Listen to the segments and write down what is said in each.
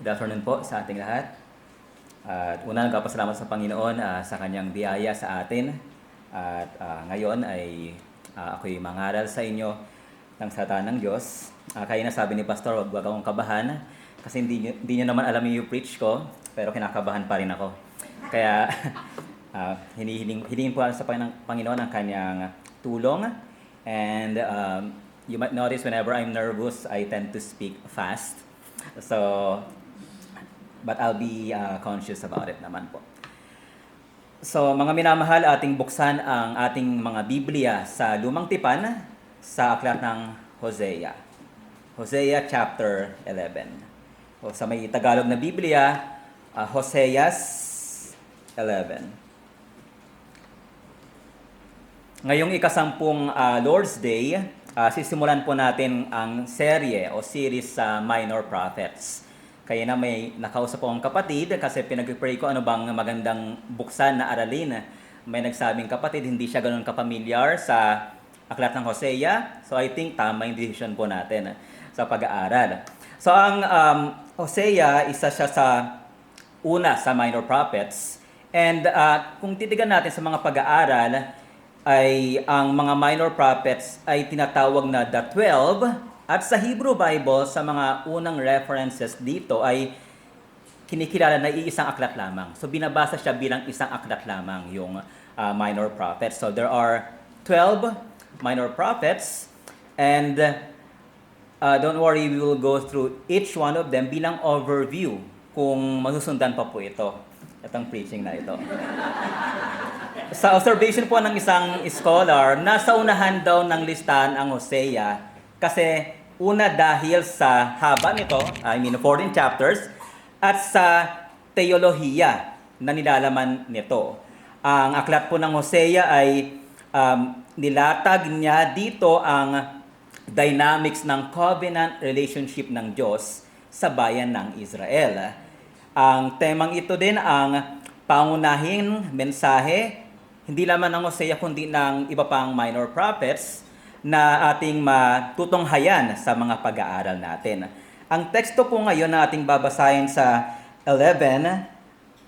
Good afternoon po sa ating lahat. At una, nagpapasalamat sa Panginoon sa kanyang biyaya sa atin. At ngayon ay ako'y mangaral sa inyo ng salita ng Diyos. Kaya na sabi ni Pastor, huwag akong kabahan kasi hindi nyo naman alam yung preach ko, pero kinakabahan pa rin ako. Kaya hilingin po sa Panginoon ang kanyang tulong. And you might notice whenever I'm nervous, I tend to speak fast. But I'll be conscious about it naman po. So, mga minamahal, ating buksan ang ating mga Biblia sa Lumang Tipan sa aklat ng Hosea. Hosea chapter 11. O sa may Tagalog na Biblia, Hoseas 11. Ngayong ikasampung Lord's Day, sisimulan po natin ang serye o series sa Minor Prophets. Kaya na may nakausap po ang kapatid kasi pinag-pray ko ano bang magandang buksan na aralin. May nagsabing kapatid, hindi siya ganoon kapamilyar sa aklat ng Hosea. So I think tama yung decision po natin sa pag-aaral. So ang Hosea, isa siya sa una sa Minor Prophets. And kung titigan natin sa mga pag-aaral, ay ang mga Minor Prophets ay tinatawag na the 12. At sa Hebrew Bible, sa mga unang references dito ay kinikilala na iisang aklat lamang. So binabasa siya bilang isang aklat lamang yung Minor Prophets. So there are 12 Minor Prophets and don't worry, we will go through each one of them bilang overview kung masusundan pa po itong preaching na ito. Sa observation po ng isang scholar, nasa unahan daw ng listahan ang Hosea kasi una dahil sa haba nito, 14 chapters, at sa teolohiya na nilalaman nito. Ang aklat po ng Hosea ay nilatag niya dito ang dynamics ng covenant relationship ng Diyos sa bayan ng Israel. Ang temang ito din ang pangunahing mensahe, hindi lamang ng Hosea kundi ng iba pang minor prophets, na ating matutunghayan sa mga pag-aaral natin. Ang teksto po ngayon na ating babasahin sa 11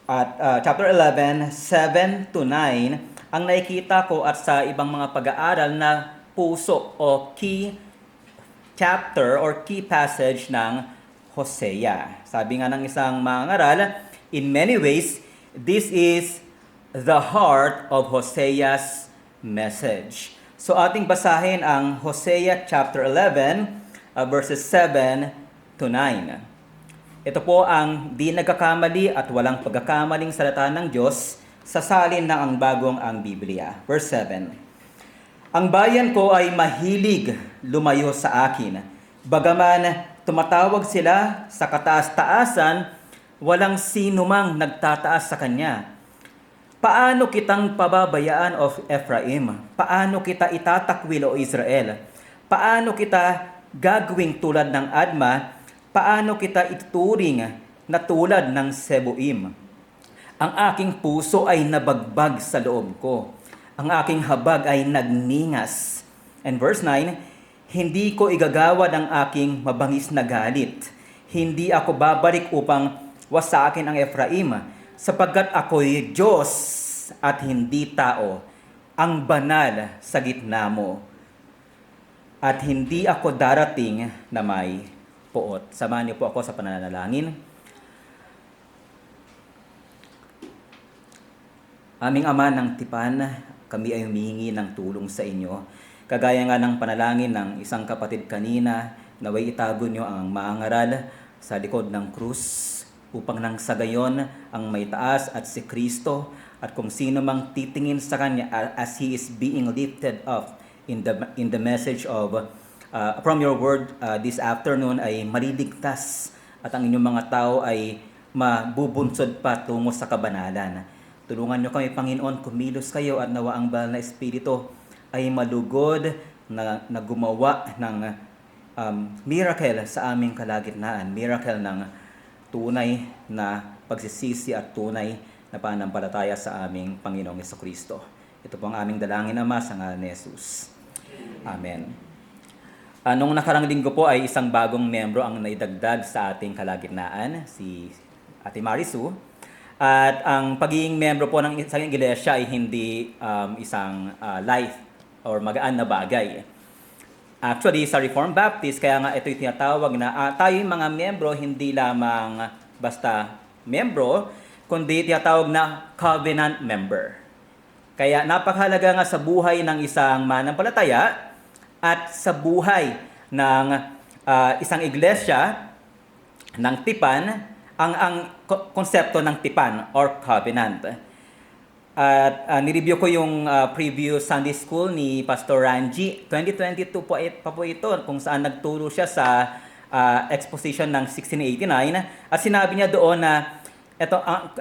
at chapter 11, 7 to 9, ang nakikita ko at sa ibang mga pag-aaral na puso o key chapter or key passage ng Hosea. Sabi nga ng isang mangaral, in many ways, this is the heart of Hosea's message. So ating basahin ang Hosea chapter 11 verses 7 to 9. Ito po ang di nagkakamali at walang pagkakamaling salita ng Diyos sa salin ng ang bagong ang Biblia. Verse 7. Ang bayan ko ay mahilig lumayo sa akin. Bagaman tumatawag sila sa kataas-taasan, walang sino mang nagtataas sa kanya. Paano kitang pababayaan of Ephraim? Paano kita itatakwil o Israel? Paano kita gagawing tulad ng Adma? Paano kita ituturing na tulad ng Seboim? Ang aking puso ay nabagbag sa loob ko. Ang aking habag ay nagningas. And verse 9, hindi ko igagawad ang aking mabangis na galit. Hindi ako babalik upang wasakin ang Ephraim, sapagkat ako'y Diyos at hindi tao, ang banal sa gitna mo. At hindi ako darating na may puot. Samahan niyo po ako sa pananalangin. Aming Ama ng Tipan, kami ay humihingi ng tulong sa inyo. Kagaya nga ng panalangin ng isang kapatid kanina, naway itago niyo ang maangaral sa likod ng krus, upang nang sa gayon ang may taas at si Kristo at kung sino mang titingin sa Kanya as He is being lifted up in the message of from your word this afternoon ay maliligtas at ang inyong mga tao ay mabubunsod pa tungo sa kabanalan. Tulungan niyo kami, Panginoon, kumilos kayo at nawa ang banal na Espiritu ay malugod na gumawa ng miracle sa aming kalagitnaan, miracle ng tunay na pagsisisi at tunay na pananampalataya sa aming Panginoong Jesucristo. Ito po ang aming dalangin, Ama, sa ngalan ni Jesus. Amen. Nung nakarang linggo po ay isang bagong membro ang naidagdag sa ating kalagitnaan, si Ate Marisu. At ang pagiging membro po ng isang iglesia ay hindi isang life or magaan na bagay. Actually, sa Reformed Baptist, kaya nga ito'y tinatawag na tayo'y mga membro, hindi lamang basta membro, kundi tinatawag na covenant member. Kaya napakahalaga nga sa buhay ng isang manampalataya at sa buhay ng isang iglesia ng tipan, ang konsepto ng tipan or covenant. At nireview ko yung previous Sunday School ni Pastor Ranji. 2022 pa po ito kung saan nagturo siya sa exposition ng 1689. At sinabi niya doon na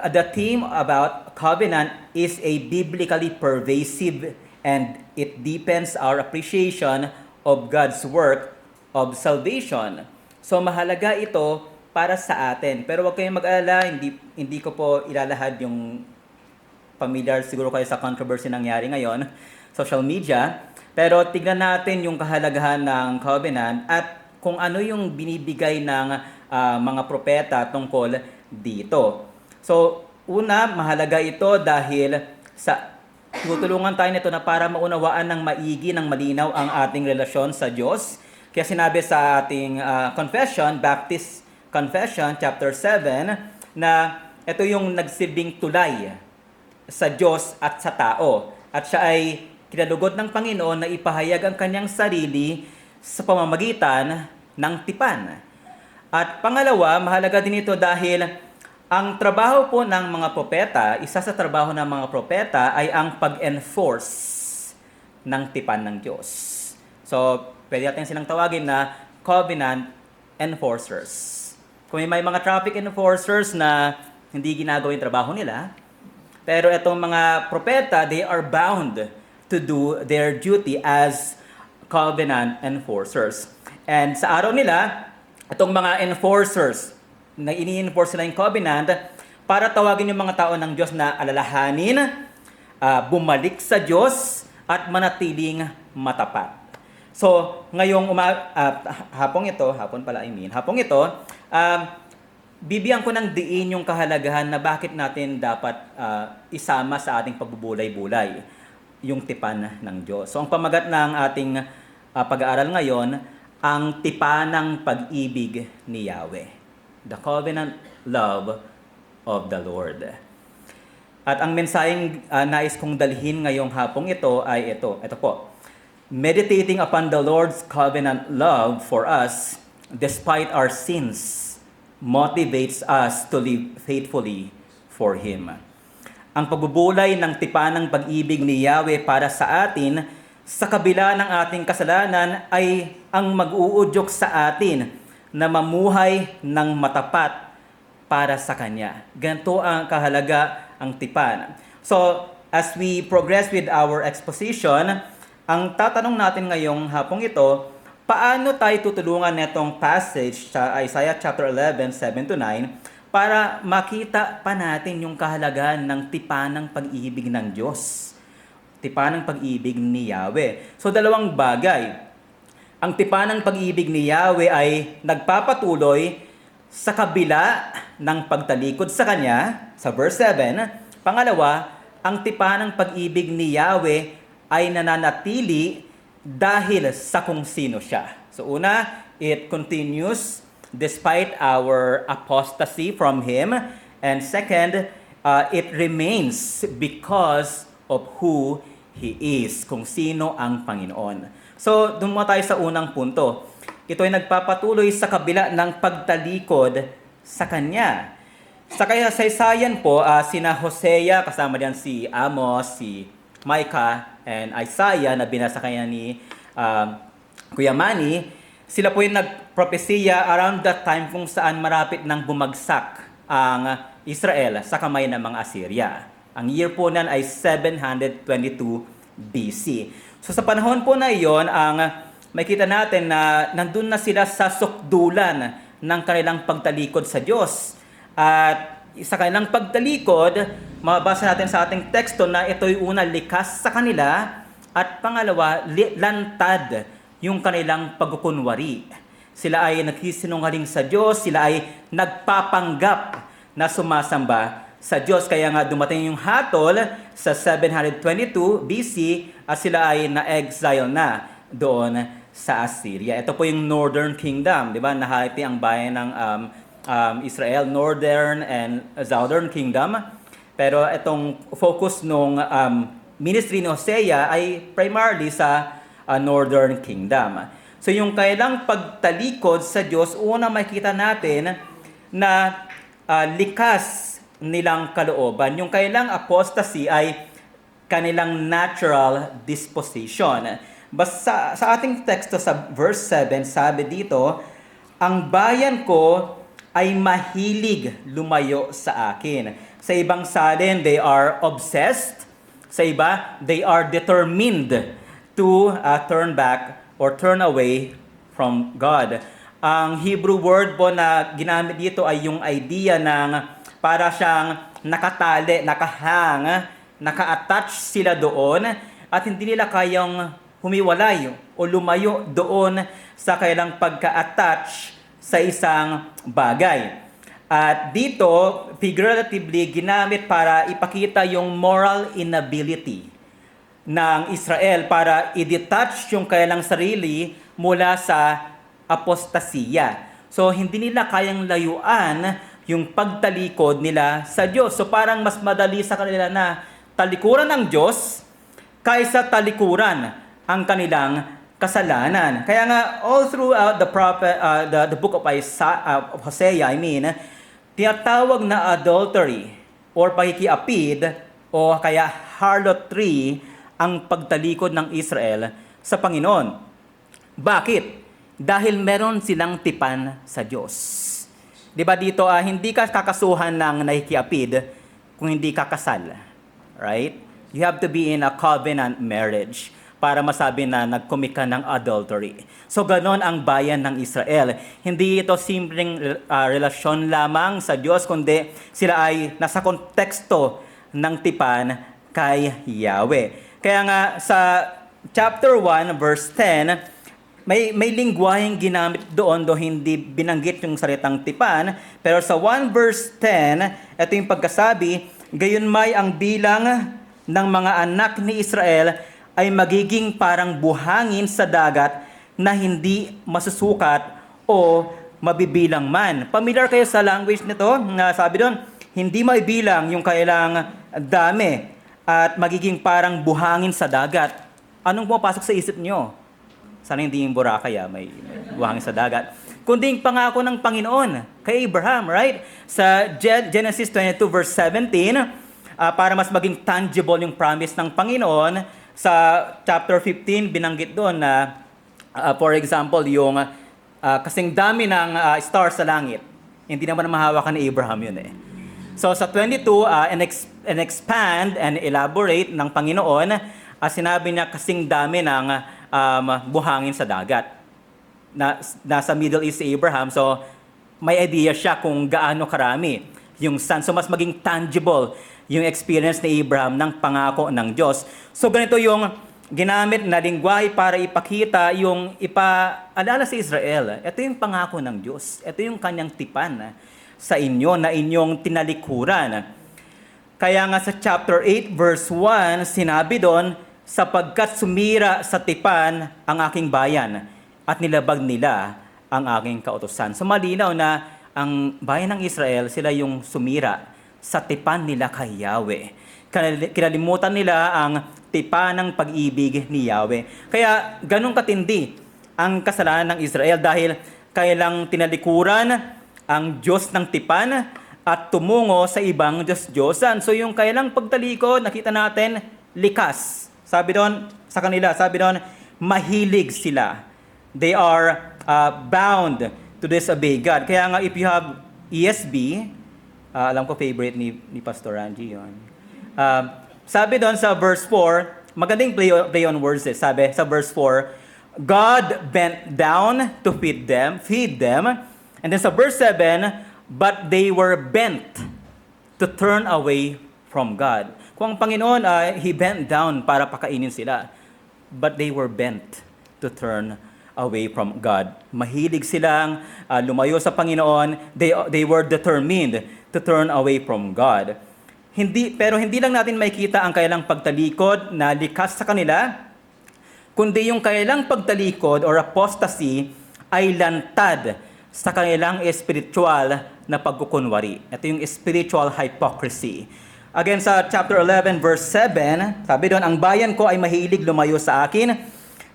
the theme about covenant is a biblically pervasive and it deepens our appreciation of God's work of salvation. So mahalaga ito para sa atin. Pero huwag kayong mag-alala, hindi ko po ilalahad yung familiar siguro kayo sa controversy nangyari ngayon, social media. Pero tignan natin yung kahalagahan ng covenant at kung ano yung binibigay ng mga propeta tungkol dito. So, una, mahalaga ito dahil tutulungan tayo nito na para maunawaan ng maigi, ng malinaw ang ating relasyon sa Diyos. Kaya sinabi sa ating confession, Baptist Confession, chapter 7, na ito yung nagsilbing tulay sa Diyos at sa tao. At siya ay kinalugod ng Panginoon na ipahayag ang kanyang sarili sa pamamagitan ng tipan. At pangalawa, mahalaga din ito dahil ang trabaho po ng mga propeta, isa sa trabaho ng mga propeta ay ang pag-enforce ng tipan ng Diyos. So, pwede natin silang tawagin na covenant enforcers. Kung may mga traffic enforcers na hindi ginagawa yung trabaho nila, pero itong mga propeta, they are bound to do their duty as covenant enforcers. And sa araw nila, itong mga enforcers, na ini-enforce nila yung covenant para tawagin yung mga tao ng Diyos na alalahanin, bumalik sa Diyos, at manatiling matapat. So, ngayong hapong ito, bibigyan ko ng diin yung kahalagahan na bakit natin dapat isama sa ating pagbubulay-bulay yung tipan ng Diyos. So, ang pamagat ng ating pag-aaral ngayon, ang tipanang pag-ibig ni Yahweh. The covenant love of the Lord. At ang mensaheng nais kong dalhin ngayong hapong ito ay ito. Ito po. Meditating upon the Lord's covenant love for us despite our sins motivates us to live faithfully for Him. Ang pagbubulay ng tipanang pag-ibig ni Yahweh para sa atin sa kabila ng ating kasalanan ay ang mag-uudyok sa atin na mamuhay ng matapat para sa Kanya. Ganito ang kahalaga ang tipan. So, as we progress with our exposition, ang tatanong natin ngayong hapong ito, paano tayo tutulungan netong passage sa Isaiah chapter 11, 7-9 para makita pa natin yung kahalagahan ng tipanang pag-ibig ng Diyos. Tipanang pag-ibig ni Yahweh. So, dalawang bagay. Ang tipanang pag-ibig ni Yahweh ay nagpapatuloy sa kabila ng pagtalikod sa Kanya, sa verse 7. Pangalawa, ang tipanang pag-ibig ni Yahweh ay nananatili dahil sa kung sino siya. So una, it continues despite our apostasy from Him. And second, it remains because of who He is, kung sino ang Panginoon. So, doon mo tayo sa unang punto. Ito ay nagpapatuloy sa kabila ng pagtalikod sa Kanya. Sa kasaysayan po, sina Hosea, kasama diyan si Amos, si Micah, and Isaiah na binasa kanya ni Kuya Manny, sila po yung nagpropesiya around that time kung saan marapit nang bumagsak ang Israel sa kamay ng mga Assyria. Ang year po nan ay 722 BC. So sa panahon po na iyon, makita natin na nandun na sila sa sukdulan ng kanilang pagtalikod sa Diyos. At sa kanilang pagtalikod, mababasa natin sa ating teksto na ito'y una likas sa kanila at pangalawa lantad yung kanilang pagkukunwari. Sila ay nagsisinungaling sa Diyos, sila ay nagpapanggap na sumasamba sa Diyos. Kaya nga dumating yung hatol sa 722 BC at sila ay na-exile na doon sa Assyria. Ito po yung Northern Kingdom, di ba? Nahati ang bayan ng Israel, Northern and Southern Kingdom. Pero itong focus nung ministry ni Hosea ay primarily sa Northern Kingdom. So yung kailang pagtalikod sa Diyos, una makita natin na likas nilang kalooban. Yung kailang apostasy ay kanilang natural disposition. Basta sa ating teksto sa verse 7, sabi dito, ang bayan ko ay mahilig lumayo sa akin. Sa ibang salin, they are obsessed. Sa iba, they are determined to turn back or turn away from God. Ang Hebrew word po na ginamit dito ay yung idea ng para siyang nakatali, nakahang, naka-attach sila doon at hindi nila kayang humiwalay o lumayo doon sa kailang pagka-attach sa isang bagay. At dito, figuratively, ginamit para ipakita yung moral inability ng Israel para i-detach yung kanilang sarili mula sa apostasiya. So, hindi nila kayang layuan yung pagtalikod nila sa Diyos. So, parang mas madali sa kanila na talikuran ng Diyos kaysa talikuran ang kanilang kasalanan. Kaya nga, all throughout the prophet, the book of Hosea, tinatawag na adultery or pakikiapid o kaya harlotry ang pagtalikod ng Israel sa Panginoon. Bakit? Dahil meron silang tipan sa Diyos. Di ba dito, hindi ka kakasuhan ng nakikiapid kung hindi ka kasal. Right? You have to be in a covenant marriage para masabi na nag-commit ka ng adultery. So ganon ang bayan ng Israel. Hindi ito simpleng relasyon lamang sa Diyos, kundi sila ay nasa konteksto ng tipan kay Yahweh. Kaya nga sa chapter 1 verse 10, may lingwaheng ginamit doon do hindi binanggit yung salitang tipan, pero sa 1 verse 10, ito yung pagkasabi, gayon may ang bilang ng mga anak ni Israel ay magiging parang buhangin sa dagat na hindi masusukat o mabibilang man. Familiar kayo sa language nito na sabi doon, hindi maibilang yung kailang dami at magiging parang buhangin sa dagat. Anong pumapasok sa isip nyo? Sana hindi yung Boracay, may buhangin sa dagat. Kundi yung pangako ng Panginoon kay Abraham, right? Sa Genesis 22 verse 17, para mas maging tangible yung promise ng Panginoon, sa chapter 15, binanggit doon na, for example, yung kasing dami ng stars sa langit. Hindi naman mahawakan ni Abraham yun eh. So sa 22, expand and elaborate ng Panginoon, sinabi niya kasing dami ng buhangin sa dagat. Nasa Middle East si Abraham, so may idea siya kung gaano karami yung sun. So mas maging tangible yung experience ni Abraham ng pangako ng Diyos. So ganito yung ginamit na lingwahe para ipakita yung ipaalala sa Israel. Ito yung pangako ng Diyos. Ito yung kanyang tipan sa inyo na inyong tinalikuran. Kaya nga sa chapter 8 verse 1, sinabi doon, sapagkat sumira sa tipan ang aking bayan at nilabag nila ang aking kautusan. So malinaw na ang bayan ng Israel, sila yung sumira sa tipan nila kay Yahweh. Kinalimutan nila ang tipan ng pag-ibig ni Yahweh. Kaya ganun katindi ang kasalanan ng Israel dahil kailang tinalikuran ang Diyos ng tipan at tumungo sa ibang Diyos-Diyosan. So yung kailang pagtalikod, nakita natin, likas. Sabi doon sa kanila, sabi doon, mahilig sila. They are bound to disobey God. Kaya nga if you have ESV, alam ko favorite ni Pastor Angie yun. Sabi doon sa verse 4, magandang play on words eh. Sabi sa verse 4, God bent down to feed them. And then sa verse 7, but they were bent to turn away from God. Kung ang Panginoon, He bent down para pakainin sila. But they were bent to turn away from God. Mahilig silang lumayo sa Panginoon. They were determined to turn away from God. Pero hindi lang natin makikita ang kanilang pagtalikod na likas sa kanila, kundi yung kanilang pagtalikod or apostasy ay lantad sa kanilang spiritual na pagkukunwari. Ito yung spiritual hypocrisy. Again, sa chapter 11, verse 7, sabi doon, ang bayan ko ay mahilig lumayo sa akin,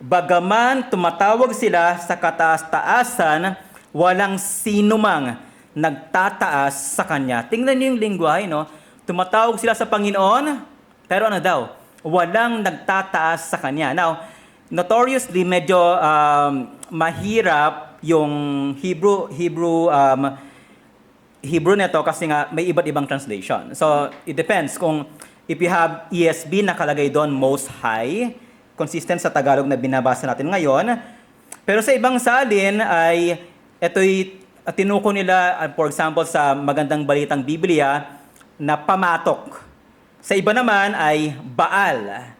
bagaman tumatawag sila sa kataas-taasan, walang sinumang nagtataas sa Kanya. Tingnan niyo yung lingwahe, no? Tumatawag sila sa Panginoon, pero ano daw? Walang nagtataas sa Kanya. Now, notoriously, medyo mahirap yung Hebrew nito kasi nga may iba't ibang translation. So, it depends kung if you have ESV nakalagay doon Most High, consistent sa Tagalog na binabasa natin ngayon. Pero sa ibang salin ay ito'y tinuko nila, for example, sa Magandang Balitang Biblia na pamatok. Sa iba naman ay Baal,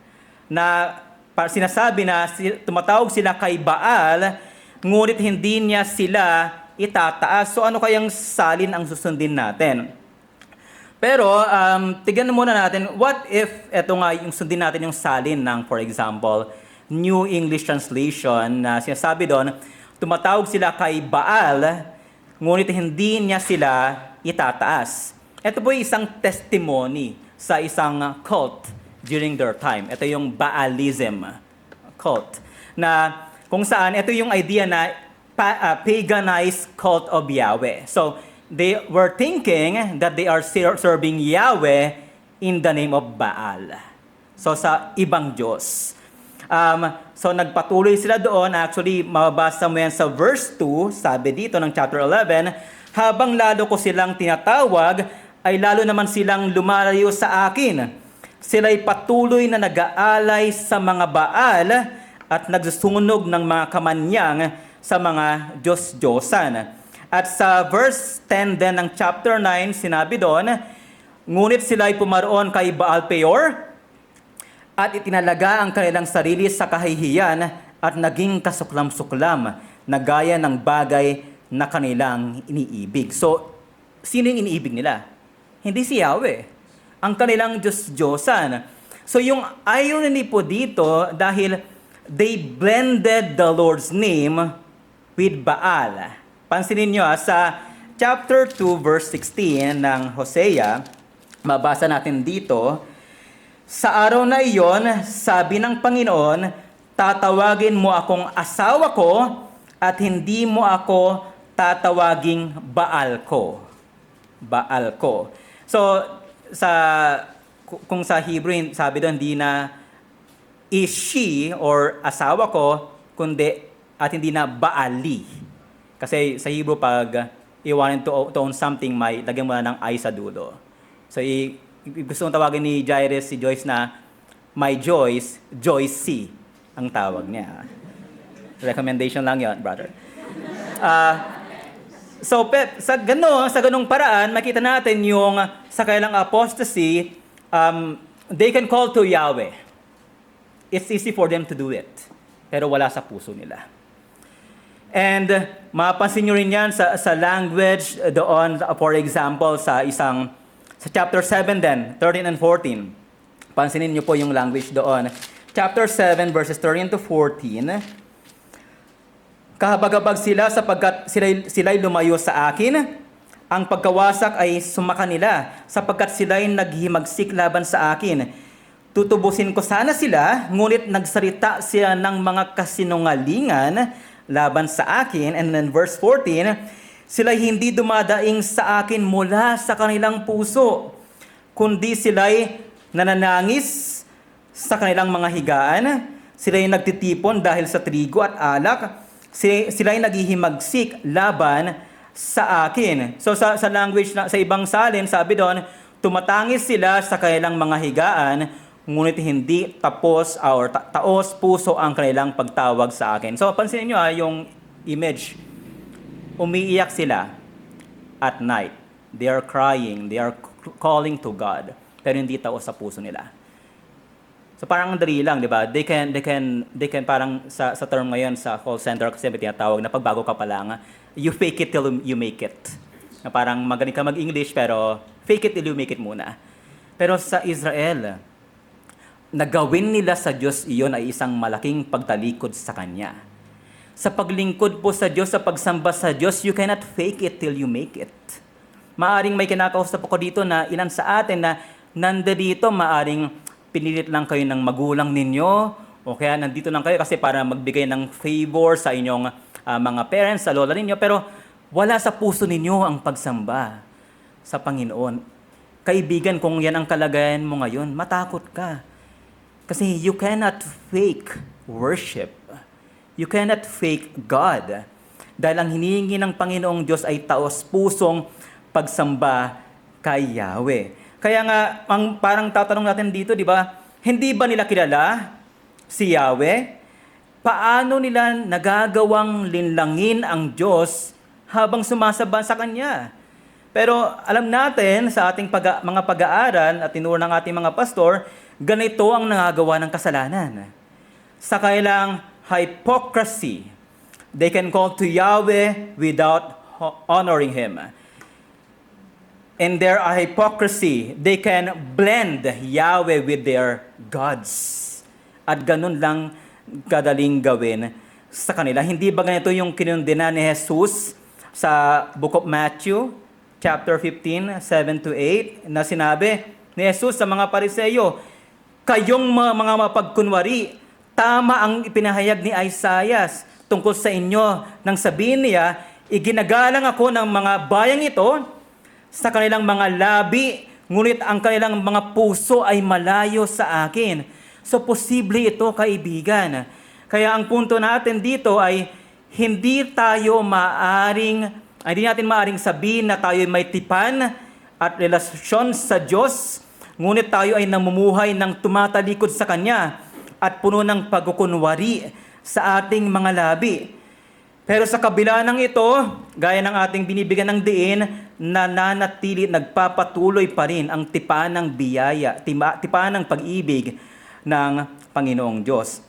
na sinasabi na tumatawag sila kay Baal, ngunit hindi niya sila itataas. So ano kayang salin ang susundin natin? Pero tignan muna natin, what if eto nga yung sundin natin yung salin ng, for example, New English Translation na sinasabi doon, tumatawag sila kay Baal, ngunit hindi niya sila itataas. Ito po isang testimony sa isang cult during their time. Ito yung Baalism cult. Na kung saan, ito yung idea na paganized cult of Yahweh. So, they were thinking that they are serving Yahweh in the name of Baal. So, sa ibang Diyos. So, nagpatuloy sila doon. Actually, mababasa mo yan sa verse 2, sabi dito ng chapter 11, habang lalo ko silang tinatawag, ay lalo naman silang lumalayo sa akin. Sila'y patuloy na nag-aalay sa mga Baal at nagsusunog ng mga kamanyang sa mga Diyos-Diyosan. At sa verse 10 din ng chapter 9, sinabi doon, ngunit sila'y pumaroon kay Baal Peor at itinalaga ang kanilang sarili sa kahihiyan at naging kasuklam-suklam na gaya ng bagay na kanilang iniibig. So, sino yung iniibig nila? Hindi si Yahweh. Ang kanilang Diyos-Diyosan. So, yung irony po dito, dahil they blended the Lord's name with Baal. Pansinin nyo sa chapter 2 verse 16 ng Hosea, mabasa natin dito, sa araw na iyon, sabi ng Panginoon, tatawagin mo akong asawa ko at hindi mo ako tatawaging Baal ko. Baal ko. So, kung sa Hebrew, sabi doon, hindi na is she or asawa ko, kundi at hindi na Baali. Kasi sa Hebrew, pag you wanted to own something, may lagyan mo na ng I sa dulo. So, gusto mong tawagin ni Jairus si Joyce na my Joyce, Joyce C. ang tawag niya. Recommendation lang yon, brother. So, sa ganung paraan, makita natin yung sa kailang apostasy, they can call to Yahweh. It's easy for them to do it. Pero wala sa puso nila. And mapapansin nyo rin yan sa language doon, for example, sa chapter 7 din, 13 and 14. Pansinin nyo po yung language doon. Chapter 7, verses 13 to 14. Kahabag-habag sila sapagkat sila'y lumayo sa akin. Ang pagkawasak ay sumaka nila sapagkat sila'y naghimagsik laban sa akin. Tutubusin ko sana sila, ngunit nagsalita sila ng mga kasinungalingan laban sa akin. And then verse 14, sila'y hindi dumadaing sa akin mula sa kanilang puso, kundi sila'y nananangis sa kanilang mga higaan. Sila'y nagtitipon dahil sa trigo at alak. Sila'y naghihimagsik laban sa akin. So sa language, sa ibang salin, sabi doon, tumatangis sila sa kanilang mga higaan, ngunit hindi taos puso ang kanilang pagtawag sa akin. So, pansinin nyo yung image. Umiiyak sila at night. They are crying. They are calling to God. Pero hindi taos sa puso nila. So parang ang dali lang, 'di ba? They can parang sa term ngayon sa call center kasi may tinatawag na pagbago ka pa lang, you fake it till you make it. Na parang magaling ka mag-English pero fake it till you make it muna. Pero sa Israel, nagawin nila sa Diyos iyon ay isang malaking pagtalikod sa Kanya. Sa paglingkod po sa Diyos, sa pagsamba sa Diyos, you cannot fake it till you make it. Maaring may kinakausap ako dito na ilan sa atin na nandito, maaring pinilit lang kayo ng magulang ninyo, o kaya nandito lang kayo kasi para magbigay ng favor sa inyong mga parents, sa lola ninyo, pero wala sa puso ninyo ang pagsamba sa Panginoon. Kaibigan, kung yan ang kalagayan mo ngayon, matakot ka. Kasi you cannot fake worship. You cannot fake God. Dahil ang hinihingi ng Panginoong Diyos ay taos-pusong pagsamba kay Yahweh. Kaya nga, ang parang tatanong natin dito, di ba? Hindi ba nila kilala si Yahweh? Paano nila nagagawang linlangin ang Diyos habang sumasamba sa Kanya? Pero alam natin sa ating mga pag-aaral at tinuro ng ating mga pastor, ganito ang nangagawa ng kasalanan. Sa kailang hypocrisy, they can call to Yahweh without honoring Him. In their hypocrisy, they can blend Yahweh with their gods. At ganun lang kadaling gawin sa kanila. Hindi ba ganito yung kinundina ni Jesus sa Book of Matthew, chapter 15, 7-8, na sinabi ni Jesus sa mga Pariseyo, kayong mga mapagkunwari, tama ang ipinahayag ni Isaiah tungkol sa inyo nang sabihin niya, iginagalang ako ng mga bayang ito sa kanilang mga labi, ngunit ang kanilang mga puso ay malayo sa akin. So, posible ito, kaibigan. Kaya ang punto natin dito ay hindi natin maaring sabihin na tayo may tipan at relasyon sa Diyos, ngunit tayo ay namumuhay ng tumatalikod sa Kanya at puno ng pagkukunwari sa ating mga labi. Pero sa kabila ng ito, gaya ng ating binibigyan ng diin, nananatili, nagpapatuloy pa rin ang tipan ng biyaya, tipan ng pag-ibig ng Panginoong Diyos.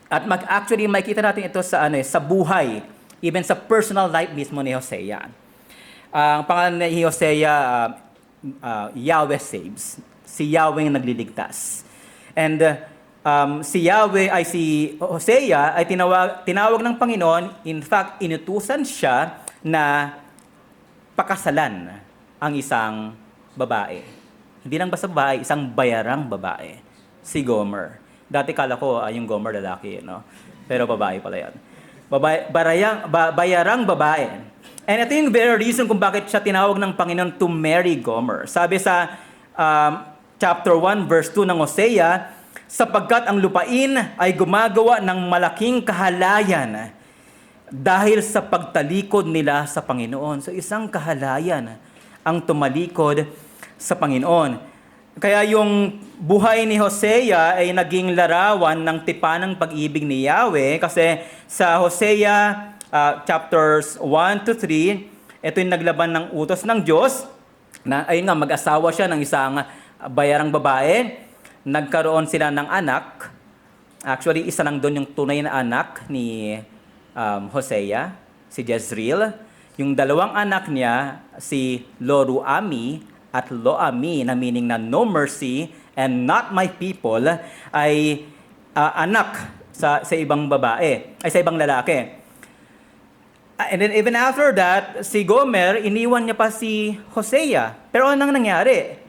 At actually, makikita natin ito sa buhay, even sa personal life mismo ni Hosea. Ang pangalan ni Hosea, Yahweh saves. Si Yahweh ang nagliligtas. And si Hosea ay tinawag ng Panginoon, in fact, inutusan siya na pakasalan ang isang babae. Hindi lang basta babae, isang bayarang babae. Si Gomer. Dati kala ko yung Gomer lalaki, no? Pero babae pala yan. Bayarang babae. And ito yung very reason kung bakit siya tinawag ng Panginoon to marry Gomer. Sabi sa chapter 1, verse 2 ng Hosea, sapagkat ang lupain ay gumagawa ng malaking kahalayan dahil sa pagtalikod nila sa Panginoon. So isang kahalayan ang tumalikod sa Panginoon. Kaya yung buhay ni Hosea ay naging larawan ng tipan ng pag-ibig ni Yahweh kasi sa Hosea chapters 1-3, ito yung naglaban ng utos ng Diyos na ayun nga mag-asawa siya ng isang bayarang babae. Nagkaroon sila ng anak. Actually, isa lang doon yung tunay na anak ni Hosea, si Jezreel. Yung dalawang anak niya, si Lo-ruami at Lo-ami, na meaning na no mercy and not my people, ay anak sa ibang babae, ay sa ibang lalaki. And then even after that, si Gomer, iniwan niya pa si Hosea. Pero anong nangyari?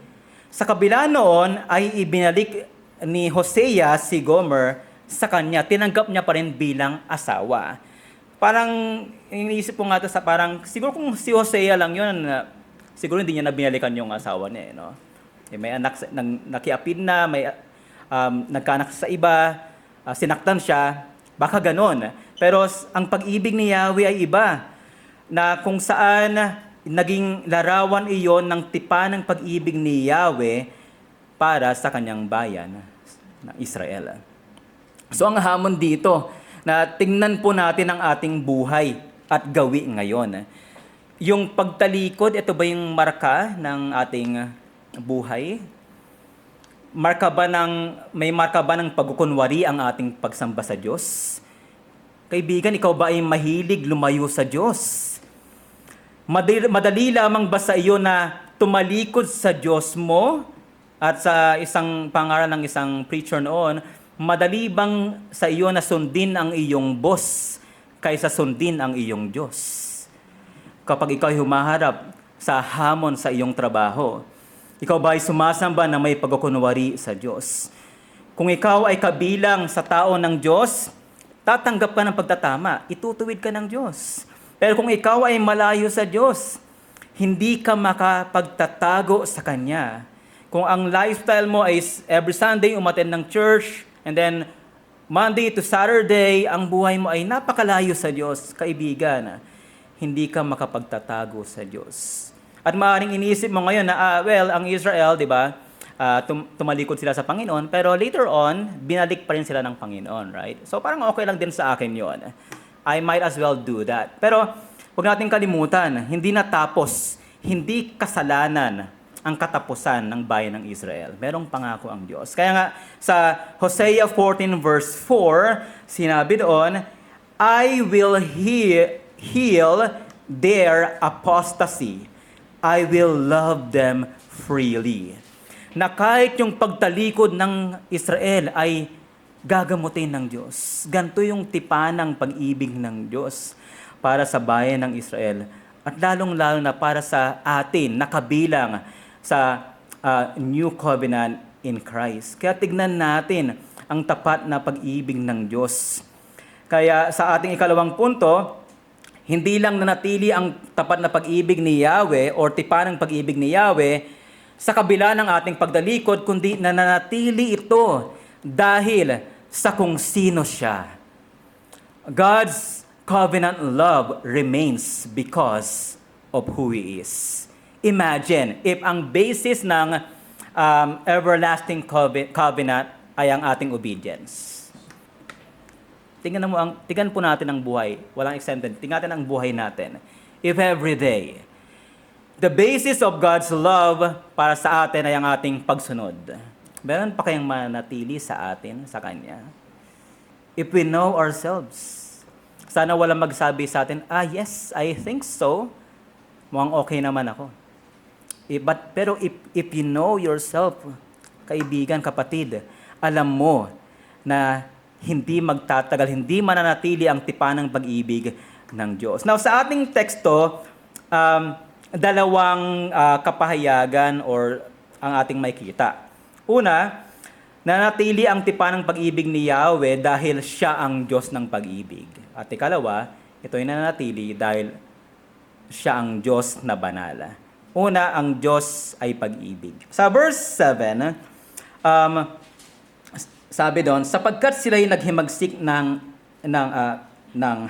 Sa kabila noon ay ibinalik ni Hosea si Gomer sa kanya. Tinanggap niya pa rin bilang asawa. Parang iniisip ko nga ito sa parang, siguro kung si Hosea lang yun, siguro hindi niya na binalikan yung asawa niya. No? May anak, nakiapid na, may nagkaanak sa iba, sinaktan siya, baka ganon. Pero ang pag-ibig ni Yahweh ay iba, na kung saan naging larawan iyon ng tipan ng pag-ibig ni Yahweh para sa kanyang bayan na Israel. So ang hamon dito, na tingnan po natin ang ating buhay at gawi ngayon. Yung pagtalikod, ito ba yung marka ng ating buhay? may marka ba ng pagkukunwari ang ating pagsamba sa Diyos? Kaibigan, ikaw ba ay mahilig lumayo sa Diyos? Madali lamang ba sa iyo na tumalikod sa Diyos mo? At sa isang pangaral ng isang preacher noon, madali bang sa iyo na sundin ang iyong boss kaysa sundin ang iyong Diyos? Kapag ikaw ay humaharap sa hamon sa iyong trabaho, ikaw ba ay sumasamba na may pagkukunwari sa Diyos? Kung ikaw ay kabilang sa tao ng Diyos, tatanggap ka ng pagtatama, itutuwid ka ng Diyos. Pero kung ikaw ay malayo sa Diyos, hindi ka makapagtatago sa Kanya. Kung ang lifestyle mo ay every Sunday umattend ng church, and then Monday to Saturday, ang buhay mo ay napakalayo sa Diyos, kaibigan, hindi ka makapagtatago sa Diyos. At maaaring iniisip mo ngayon na, ang Israel, di ba, tumalikod sila sa Panginoon, pero later on, binalik pa rin sila ng Panginoon, right? So parang okay lang din sa akin yon. I might as well do that. Pero huwag natin kalimutan, hindi kasalanan ang katapusan ng bayan ng Israel. Merong pangako ang Diyos. Kaya nga sa Hosea 14 verse 4, sinabi doon, I will heal their apostasy. I will love them freely. Na kahit yung pagtalikod ng Israel ay gagamutin ng Diyos. Ganito yung tipanang pag-ibig ng Diyos para sa bayan ng Israel. At lalong-lalo na para sa atin, nakabilang sa New Covenant in Christ. Kaya tignan natin ang tapat na pag-ibig ng Diyos. Kaya sa ating ikalawang punto, hindi lang nanatili ang tapat na pag-ibig ni Yahweh or tipanang pag-ibig ni Yahweh sa kabila ng ating pagdalikod, kundi nananatili ito dahil sa kung sino siya. God's covenant love remains because of who He is. Imagine, if ang basis ng everlasting covenant ay ang ating obedience. Tingnan po natin ang buhay. Walang exempted. Tingnan natin ang buhay natin. If every day, the basis of God's love para sa atin ay ang ating pagsunod, meron pa kayang manatili sa atin, sa Kanya? If we know ourselves, sana walang magsabi sa atin, yes, I think so. Mukhang okay naman ako. Pero if you know yourself, kaibigan, kapatid, alam mo na hindi magtatagal, hindi mananatili ang tipanang pag-ibig ng Diyos. Now, sa ating teksto, dalawang kapahayagan or ang ating makita. Una, nanatili ang tipanang pag-ibig ni Yahweh dahil siya ang Diyos ng pag-ibig. At ikalawa, ito ay nanatili dahil siya ang Diyos na banal. Una, ang Diyos ay pag-ibig. Sa verse 7, sabi doon, sapagkat sila'y naghimagsik ng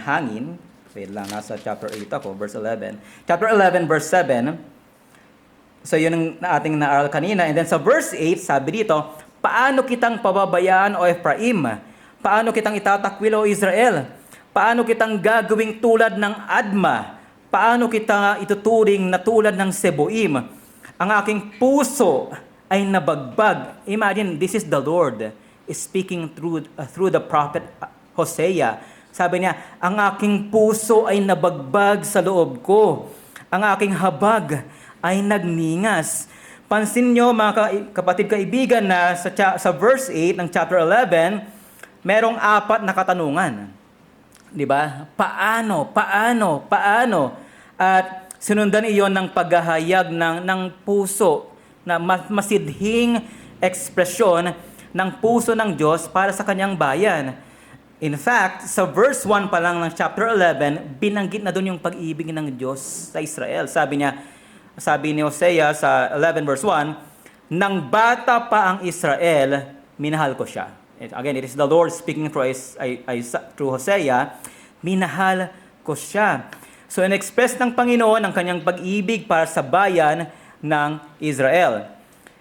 hangin. Wait lang, nasa chapter 8 ako, verse 11. Chapter 11, verse 7. So yun ang ating naaral kanina. And then sa verse 8, sabi dito, paano kitang pababayaan o Ephraim? Paano kitang itatakwil o Israel? Paano kitang gagawing tulad ng Adma? Paano kita ituturing na tulad ng Seboim? Ang aking puso ay nabagbag. Imagine, this is the Lord speaking through the prophet Hosea. Sabi niya, ang aking puso ay nabagbag sa loob ko. Ang aking habag ay nagningas. Pansin nyo mga kapatid kaibigan na sa verse 8 ng chapter 11, merong 4 na katanungan. Di ba? Paano? At sinundan iyon ng paghahayag ng puso na masidhing ekspresyon ng puso ng Diyos para sa kanyang bayan. In fact, sa verse 1 pa lang ng chapter 11, binanggit na doon yung pag-ibig ng Diyos sa Israel. Sabi ni Hosea sa 11 verse 1, nang bata pa ang Israel, minahal ko siya. Again, it is the Lord speaking through Hosea, minahal ko siya. So, in-express ng Panginoon ang kanyang pag-ibig para sa bayan ng Israel.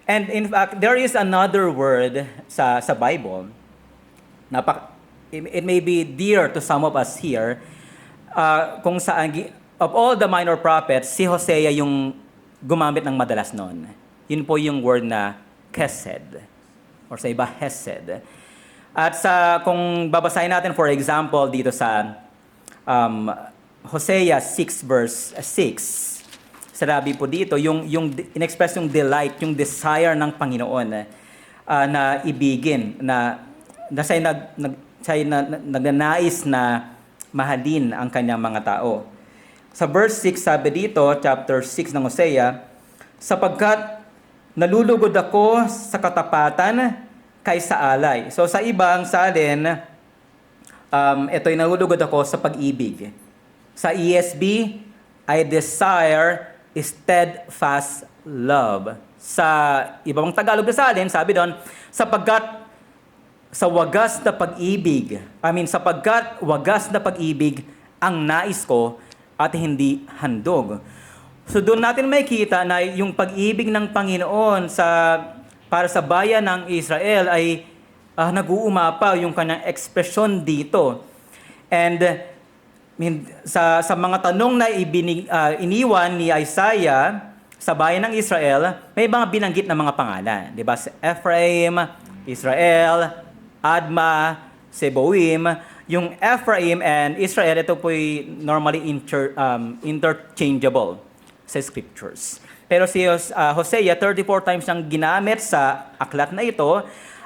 And in fact, there is another word sa Bible. It may be dear to some of us here. Kung saan, of all the minor prophets, si Hosea yung gumamit ng madalas noon. Yun po yung word na kesed. or sa iba, Hesed. At kung babasahin natin, for example, dito sa Hosea 6 verse 6, sinabi po dito, yung in-express yung delight, yung desire ng Panginoon na ibigin, na siya'y nagnanais na mahalin ang kanyang mga tao. Sa verse 6, sabi dito, chapter 6 ng Hosea, sapagkat nalulugod ako sa katapatan kaysa alay. So sa ibang salin, ito'y nalulugod ako sa pag-ibig. Sa ESV, I desire steadfast love. Sa ibang Tagalog na salin, sabi doon, sapagkat sapagkat wagas na pag-ibig ang nais ko at hindi handog. So doon natin makikita na yung pag-ibig ng Panginoon para sa bayan ng Israel ay nag-uumapaw yung kanyang ekspresyon dito. And sa mga tanong na iniwan ni Isaiah sa bayan ng Israel, may mga binanggit na mga pangalan. Diba? Ephraim, Israel, Adma, Seboim. Yung Ephraim and Israel, ito po'y normally interchangeable sa scriptures. Pero si Hosea, 34 times siyang ginamit sa aklat na ito.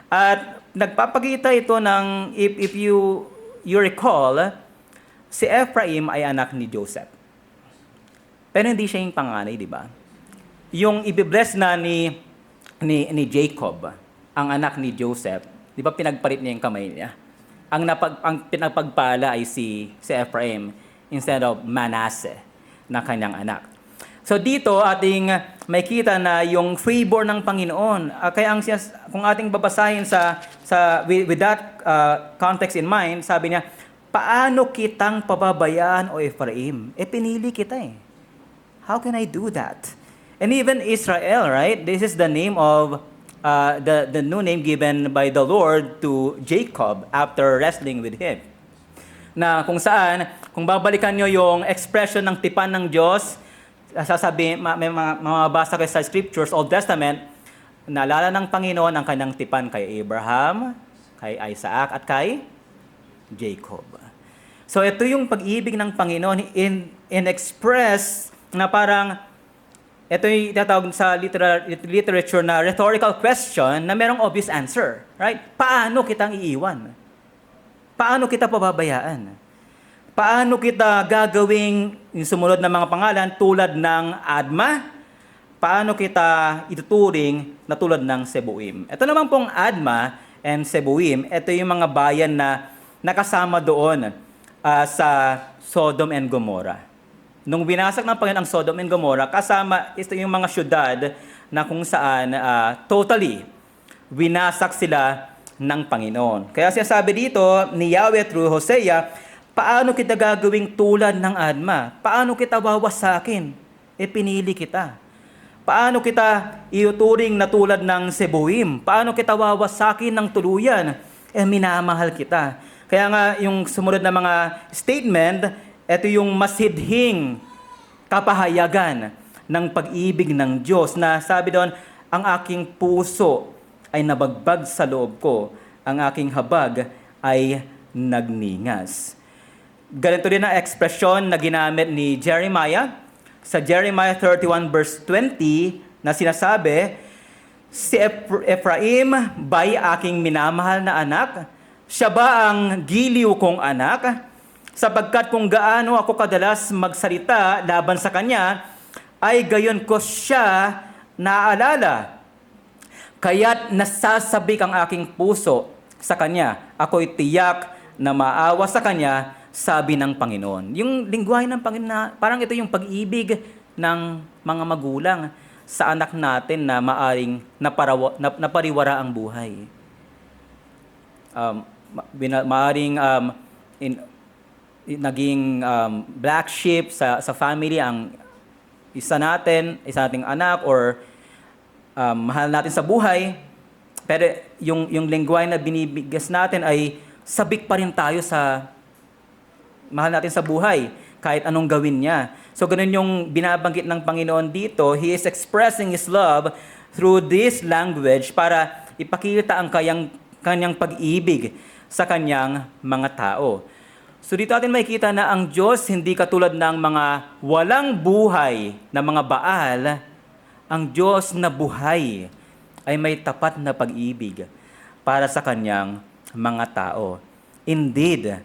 At nagpapakita ito ng, if you recall, si Ephraim ay anak ni Joseph. Pero hindi siya yung panganay, di ba? Yung ibibless na ni Jacob, ang anak ni Joseph, di ba pinagpalit niya yung kamay niya? Ang pinagpagpala ay si Ephraim instead of Manasseh na kanyang anak. So dito ating makita na yung favor ng Panginoon. Kaya kung ating babasahin with that context in mind, sabi niya, paano kitang pababayaan o Ephraim? Pinili kita eh. How can I do that? And even Israel, right? This is the name of the new name given by the Lord to Jacob after wrestling with him. Na kung saan, kung babalikan nyo yung expression ng tipan ng Diyos, sasabi, may mabasa kayo sa scriptures, Old Testament, naalala ng Panginoon ang kanyang tipan kay Abraham, kay Isaac, at kay Jacob. So ito yung pag-ibig ng Panginoon in express na parang, ito yung tatawag sa literature na rhetorical question na merong obvious answer. Right? Paano kitang iiwan? Paano kita pababayaan? Paano kita gagawing yung sumunod na mga pangalan tulad ng Adma? Paano kita ituturing na tulad ng Seboim? Ito naman pong Adma and Seboim, ito yung mga bayan na nakasama doon sa Sodom and Gomorrah. Nung binasak ng Panginoon ang Sodom and Gomorrah, kasama ito yung mga syudad na kung saan totally winasak sila ng Panginoon. Kaya siya sabi dito ni Yahweh through Hosea, paano kita gagawing tulad ng Adma? Paano kita wawasakin? Pinili kita. Paano kita iuturing na tulad ng Seboim? Paano kita wawasakin ng tuluyan? Minamahal kita. Kaya nga yung sumunod na mga statement, ito yung masidhing kapahayagan ng pag-ibig ng Diyos na sabi doon, ang aking puso ay nabagbag sa loob ko, ang aking habag ay nagningas. Ganito din ang ekspresyon na ginamit ni Jeremiah sa Jeremiah 31 verse 20 na sinasabi, si Ephraim ba'y aking minamahal na anak? Siya ba ang giliw kong anak? Sapagkat kung gaano ako kadalas magsalita laban sa kanya, ay gayon ko siya naaalala. Kaya't nasasabik ang aking puso sa kanya. Ako'y tiyak na maawa sa kanya, sabi ng Panginoon. Yung lingwahe ng Panginoon, parang ito yung pag-ibig ng mga magulang sa anak natin na maaring napariwara ang buhay. Maaring naging black sheep sa family ang isa nating anak or mahal natin sa buhay, pero yung lingwahe na binibigas natin ay sabik pa rin tayo sa mahal natin sa buhay kahit anong gawin niya. So ganun yung binabanggit ng Panginoon dito. He is expressing His love through this language para ipakita ang kanyang pag-ibig sa kanyang mga tao. So dito natin makikita na ang Diyos hindi katulad ng mga walang buhay na mga Baal. Ang Diyos na buhay ay may tapat na pag-ibig para sa kanyang mga tao. Indeed,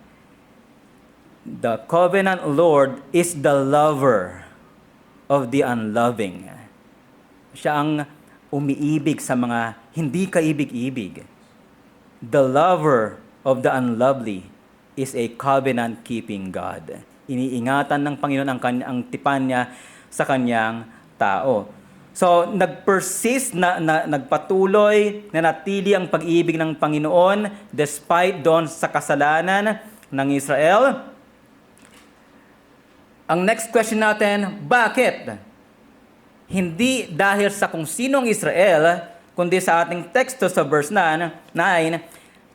the covenant Lord is the lover of the unloving. Siya ang umiibig sa mga hindi kaibig-ibig. The lover of the unlovely is a covenant-keeping God. Iniingatan ng Panginoon ang tipan niya sa kanyang tao. So, nagpersist, nagpatuloy, nanatili ang pag-ibig ng Panginoon despite doon sa kasalanan ng Israel. Ang next question natin, bakit? Hindi dahil sa kung sinong Israel, kundi sa ating teksto sa verse 9,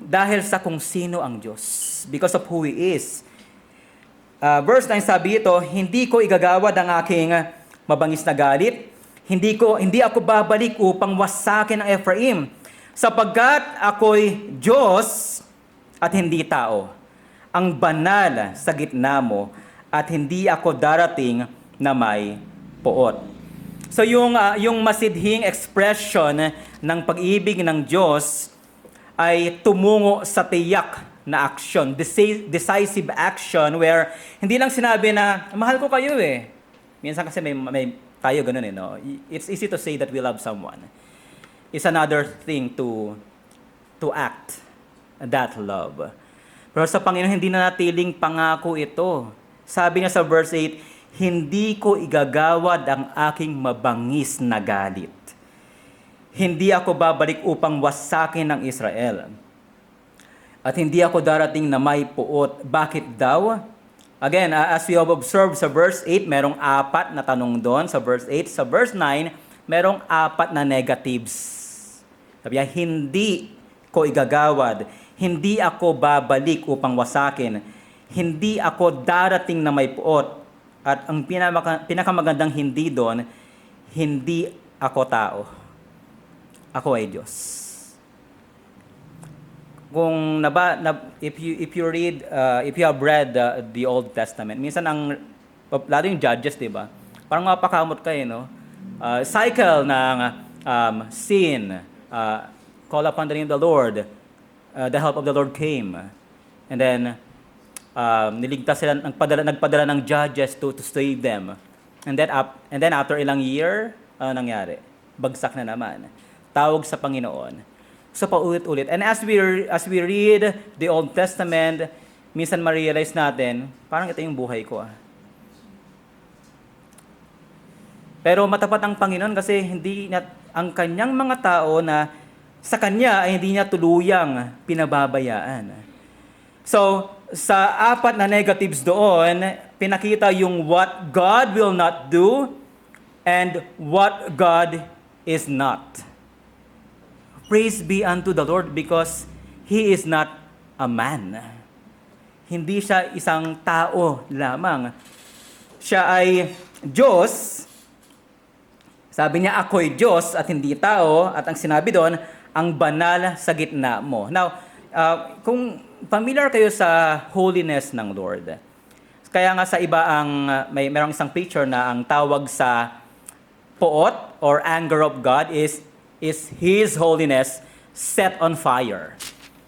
dahil sa kung sino ang Diyos. Because of who He is. Verse 9 sabi ito, hindi ko igagawad ang aking mabangis na galit. Hindi ako babalik upang wasakin ang Ephraim, sapagkat ako'y Diyos at hindi tao, ang banal sa gitna mo, at hindi ako darating na may poot. So yung masidhing expression ng pag-ibig ng Diyos ay tumungo sa tiyak na action, decisive action, where hindi lang sinabi na, mahal ko kayo eh. Minsan kasi may tayo ganun eh, no? It's easy to say that we love someone. It's another thing to act that love. Pero sa Panginoon, hindi na natiling pangako ito. Sabi niya sa verse 8, hindi ko igagawad ang aking mabangis na galit. Hindi ako babalik upang wasakin ng Israel. At hindi ako darating na may puot. Bakit daw? Again, as we have observed sa verse 8, merong 4 na tanong doon sa verse 8. Sa verse 9, merong 4 na negatives. Sabi niya, hindi ko igagawad. Hindi ako babalik upang wasakin. Hindi ako darating na may puot. At ang pinakamagandang hindi doon, hindi ako tao. Ako ay Diyos. Kung if you have read the Old Testament, minsan lalo yung Judges, 'di ba? Parang mapakamot kayo, no? Cycle ng sin, call upon the name of the Lord, the help of the Lord came. And then niligtas sila, nagpadala ng judges to save them. And then after ilang year, ano nangyari? Bagsak na naman. Tawag sa Panginoon. So paulit-ulit. And as we read the Old Testament, minsan ma-realize natin, parang ito yung buhay ko. Pero matapat ang Panginoon kasi ang kanyang mga tao na sa kanya ay hindi niya tuluyang pinababayaan. So, sa 4 na negatives doon, pinakita yung what God will not do and what God is not. Praise be unto the Lord because He is not a man. Hindi siya isang tao lamang. Siya ay Diyos. Sabi niya, ako'y Diyos at hindi tao. At ang sinabi doon, ang banal sa gitna mo. Now, kung familiar kayo sa holiness ng Lord, kaya nga sa iba mayroong isang picture na ang tawag sa poot or anger of God is His holiness set on fire.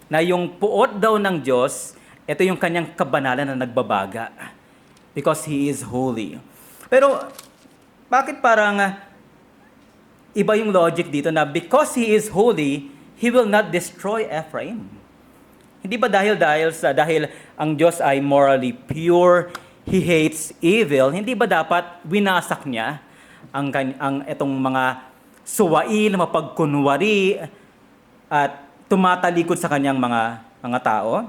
Na yung puot daw ng Diyos, ito yung kanyang kabanalan na nagbabaga. Because He is holy. Pero, bakit parang iba yung logic dito na because He is holy, He will not destroy Ephraim? Hindi ba dahil ang Diyos ay morally pure, He hates evil, hindi ba dapat winasak niya ang itong mga suwain, mapagkunwari, at tumatalikod sa kanyang mga tao?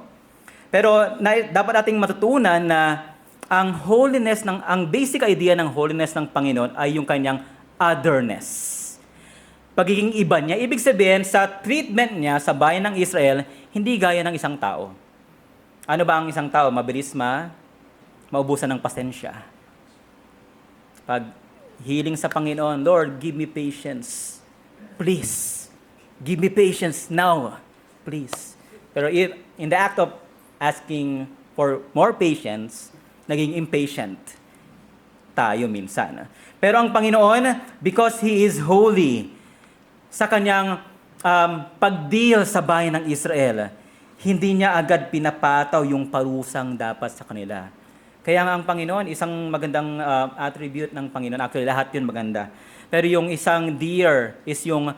Pero dapat nating matutunan na ang basic idea ng holiness ng Panginoon ay yung kanyang otherness. Pagiging iba niya, ibig sabihin sa treatment niya sa bayan ng Israel, hindi gaya ng isang tao. Ano ba ang isang tao? Mabilis maubusan ng pasensya. Pag hiling sa Panginoon, Lord, give me patience. Please, Give me patience now, please. Pero in the act of asking for more patience, naging impatient tayo minsan. Pero ang Panginoon, because He is holy, sa kanyang pagdeal sa bayan ng Israel, hindi niya agad pinapataw yung parusang dapat sa kanila. Kaya nga ang Panginoon, isang magandang attribute ng Panginoon, actually lahat yun maganda. Pero yung isang dear is yung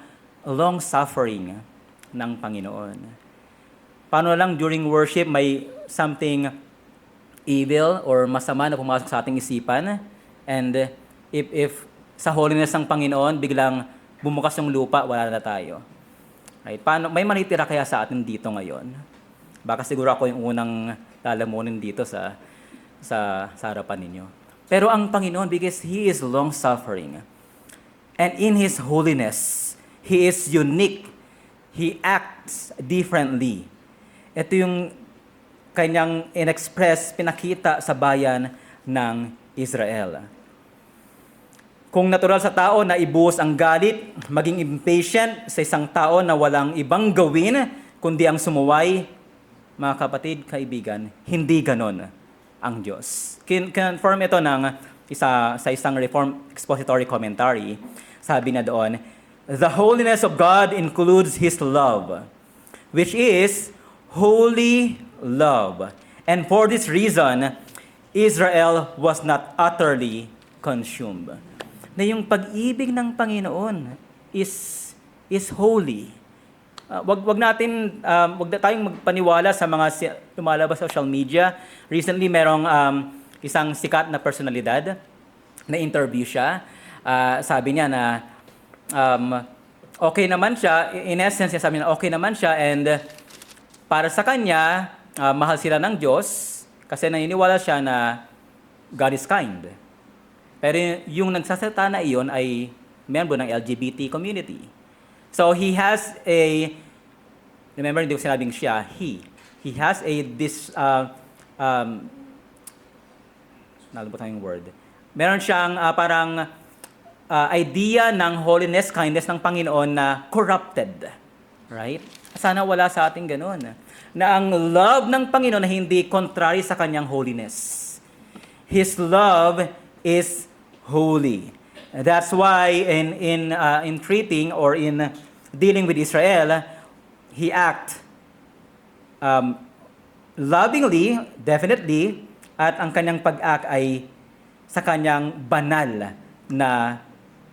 long-suffering ng Panginoon. Paano lang during worship may something evil or masama na pumasok sa ating isipan, and if sa holiness ng Panginoon, biglang bumukas yung lupa, wala na tayo. Right? Paano, may manitira kaya sa atin dito ngayon? Baka siguro ako yung unang lalamunin dito sa harapan ninyo. Pero ang Panginoon, because He is long-suffering, and in His holiness, He is unique. He acts differently. Ito yung kanyang in-express, pinakita sa bayan ng Israel. Kung natural sa tao na ibuhos ang galit, maging impatient sa isang tao na walang ibang gawin, kundi ang sumuway, mga kapatid, kaibigan, hindi ganon ang Diyos. Confirm ito sa isang Reformed Expository Commentary. Sabi na doon, the holiness of God includes His love, which is holy love. And for this reason, Israel was not utterly consumed. Na yung pag-ibig ng Panginoon is holy. Wag na tayong magpaniwala sa mga lumalabas sa social media. Recently, merong isang sikat na personalidad na interview siya. Sabi niya na okay naman siya. In essence, sabi niya okay naman siya, and para sa kanya, mahal sila ng Diyos kasi naniniwala siya na God is kind. Pero yung nagsasalita na iyon ay member ng LGBT community. So he has remember, hindi ko sinabing siya, he has nalimutan yung word. Meron siyang parang idea ng holiness, kindness ng Panginoon na corrupted. Right? Sana wala sa ating ganun. Na ang love ng Panginoon na hindi contrary sa kanyang holiness. His love is holy. That's why in treating or in dealing with Israel, He act lovingly, definitely, at ang kanyang pag-act ay sa kanyang banal na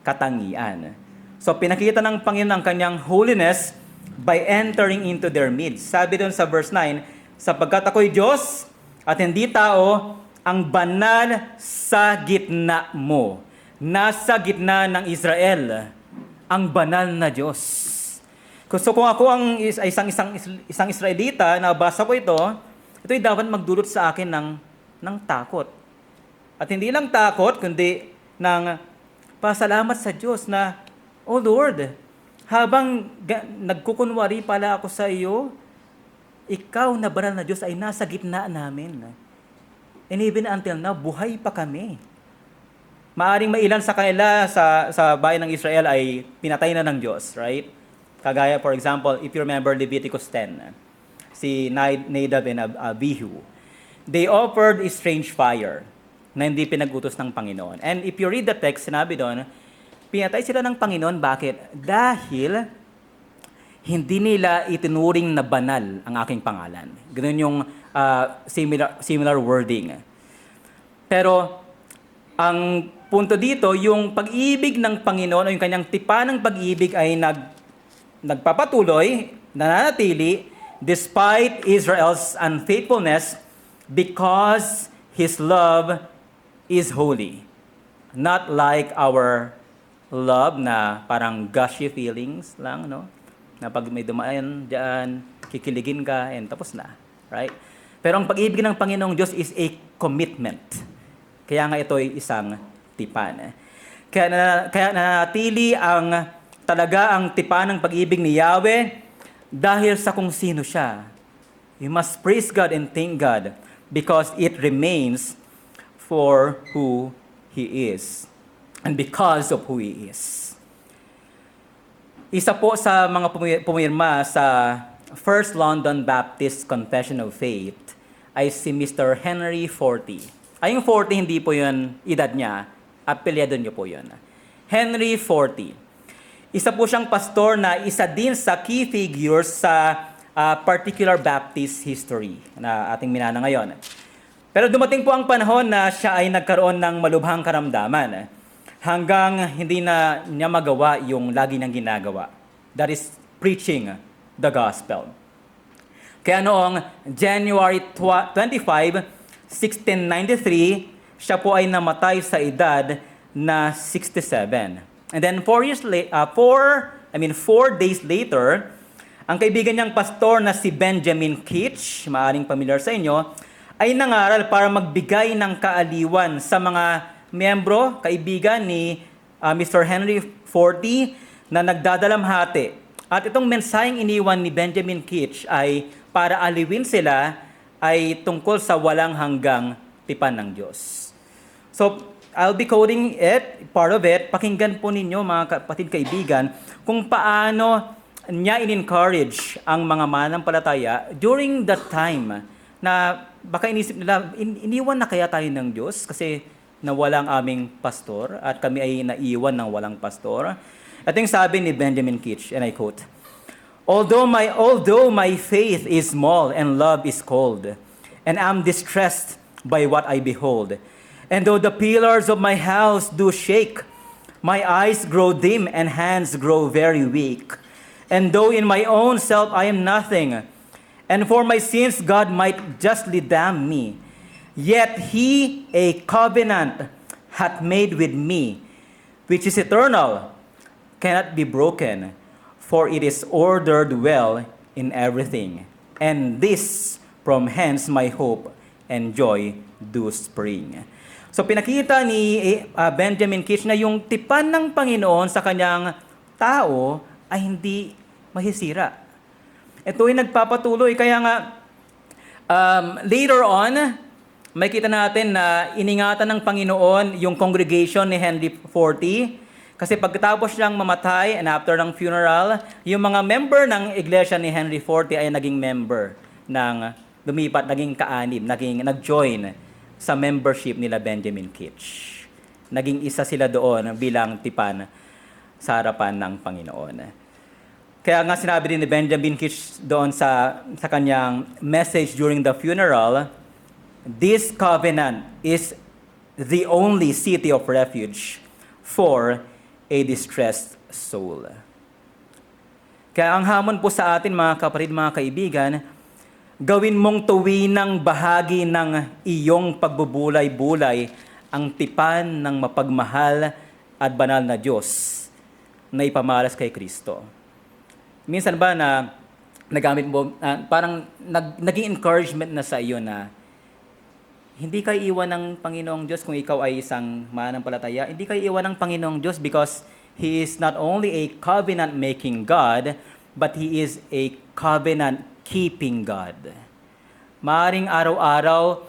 katangian. So pinakita ng Panginoon ang kanyang holiness by entering into their midst. Sabi doon sa verse 9, sapagkat ako'y Diyos at hindi tao, ang banal sa gitna mo. Nasa gitna ng Israel, ang banal na Diyos. So kung ako ang isang Israelita, nabasa ko ito'y dapat magdulot sa akin ng takot. At hindi lang takot, kundi ng pasalamat sa Diyos na, oh Lord, habang nagkukunwari pala ako sa iyo, ikaw na banal na Diyos ay nasa gitna namin. And even until now, buhay pa kami. Maaring mailan sa kanila sa bayan ng Israel ay pinatay na ng Diyos, right? Kagaya, for example, if you remember Leviticus 10, si Nadab and Abihu, they offered a strange fire na hindi pinag-utos ng Panginoon. And if you read the text, sinabi doon, pinatay sila ng Panginoon. Bakit? Dahil hindi nila itinuring na banal ang aking pangalan. Ganun yung similar wording. Pero ang punto dito, yung pag-ibig ng Panginoon o yung kanyang tipa ng pag-ibig ay nagpapatuloy, nananatili, despite Israel's unfaithfulness, because His love is holy. Not like our love na parang gushy feelings lang, no? Na pag may dumaan diyan, kikiligin ka, and tapos na. Right? Pero ang pag-ibig ng Panginoong Diyos is a commitment. Kaya nga ito ay isang tipan. Kaya nanatili talaga ang tipan ng pag-ibig ni Yahweh dahil sa kung sino siya. You must praise God and thank God because it remains for who He is and because of who He is. Isa po sa mga pumirma sa First London Baptist Confession of Faith ay si Mr. Henry Forty. Ay, yung 40 hindi po yun edad niya, apelyado niyo po yun. Henry Forty. Isa po siyang pastor na isa din sa key figures sa particular Baptist history na ating minana ngayon. Pero dumating po ang panahon na siya ay nagkaroon ng malubhang karamdaman hanggang hindi na niya magawa yung lagi niyang ginagawa. That is preaching the gospel. Kaya noong January 25, 1693, siya po ay namatay sa edad na 67. And then 4 days later, ang kaibigan niyang pastor na si Benjamin Keach, maaring familiar sa inyo, ay nangaral para magbigay ng kaaliwan sa mga miyembro, kaibigan ni Mr. Henry Forty na nagdadalamhati. At itong mensaheng iniwan ni Benjamin Keach ay para aliwin sila ay tungkol sa walang hanggang tipan ng Diyos. So, I'll be quoting it, part of it. Pakinggan po ninyo mga kapatid kaibigan kung paano niya in-encourage ang mga mananampalataya during that time na baka inisip nila, iniwan na kaya tayo ng Diyos kasi nawala ang aming pastor at kami ay naiwan ng walang pastor. Ito yung sabi ni Benjamin Keach, and I quote, Although my faith is small and love is cold, and am distressed by what I behold, and though the pillars of my house do shake, my eyes grow dim and hands grow very weak, and though in my own self I am nothing, and for my sins God might justly damn me, yet He a covenant hath made with me, which is eternal, cannot be broken, for it is ordered well in everything. And this from hence my hope and joy do spring. So pinakita ni Benjamin Keach na yung tipan ng Panginoon sa kanyang tao ay hindi mahisira. Ito ay nagpapatuloy. Kaya nga, later on, makita natin na iningatan ng Panginoon yung congregation ni Henry Forty. Kasi pagkatapos siyang mamatay and after ng funeral, yung mga member ng iglesia ni Henry Forty ay naging member ng lumipat, naging kaanib, nag-join sa membership nila Benjamin Keach. Naging isa sila doon bilang tipan sa harapan ng Panginoon. Kaya nga sinabi din ni Benjamin Keach doon sa kanyang message during the funeral, this covenant is the only city of refuge for a distressed soul. Kaya ang hamon po sa atin mga kapatid, mga kaibigan, gawin mong tuwinang bahagi ng iyong pagbubulay-bulay ang tipan ng mapagmahal at banal na Diyos na ipamalas kay Kristo. Minsan ba na nagamit mo, parang naging encouragement na sa iyo na hindi kayo iwan ng Panginoong Diyos kung ikaw ay isang mananampalataya. Hindi kayo iwan ng Panginoong Diyos because He is not only a covenant-making God, but He is a covenant-keeping God. Maaring araw-araw